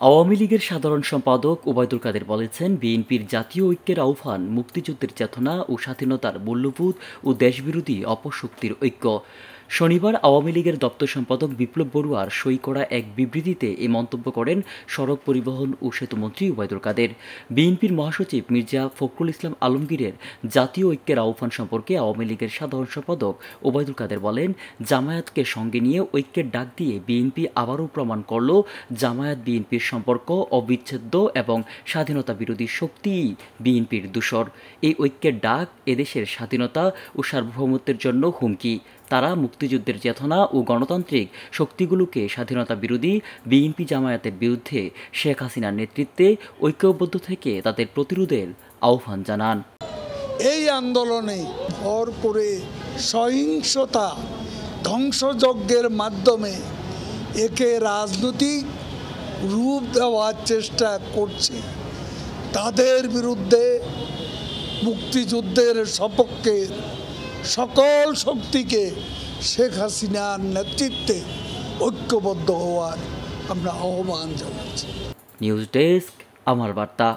আওয়ামী লীগের সাধারণ সম্পাদক ওবায়দুল কাদের বলেছেন, বিএনপির জাতীয় ঐক্যের আহ্বান মুক্তিযুদ্ধের চেতনা ও স্বাধীনতার মূল্যবোধ ও দেশবিরোধী অপশক্তির ঐক্য। শনিবার আওয়ামী লীগের দপ্তর সম্পাদক বিপ্লব বড়ুয়ার সই করা এক বিবৃতিতে এ মন্তব্য করেন সড়ক পরিবহন ও সেতুমন্ত্রী ওবায়দুল কাদের। বিএনপির মহাসচিব মির্জা ফখরুল ইসলাম আলমগীরের জাতীয় ঐক্যের আহ্বান সম্পর্কে আওয়ামী লীগের সাধারণ সম্পাদক ওবায়দুল কাদের বলেন, জামায়াতকে সঙ্গে নিয়ে ঐক্যের ডাক দিয়ে বিএনপি আবারও প্রমাণ করল জামায়াত বিএনপির সম্পর্ক অবিচ্ছেদ্য এবং স্বাধীনতা বিরোধী শক্তিই বিএনপির দূষর। এই ঐক্যের ডাক এদেশের স্বাধীনতা ও সার্বভৌমত্বের জন্য হুমকি। তারা মুক্তিযুদ্ধের চেতনা ও গণতান্ত্রিক শক্তিগুলোকে স্বাধীনতা বিরোধী বিএনপি জামায়াতের বিরুদ্ধে শেখ হাসিনার নেতৃত্বে ঐক্যবদ্ধ থেকে তাদের প্রতিরোধের আহ্বান জানান। এই আন্দোলনে ভরপুরে সহিংসতা ধ্বংসযজ্ঞের মাধ্যমে একে রাজনৈতিক রূপ দেওয়ার চেষ্টা করছে। তাদের বিরুদ্ধে মুক্তিযুদ্ধের সপক্ষে সকল শক্তিকে শেখ হাসিনার নেতৃত্বে ঐক্যবদ্ধ হওয়ার আমরা আহ্বান জানাচ্ছি। নিউজ ডেস্ক, আমার বার্তা।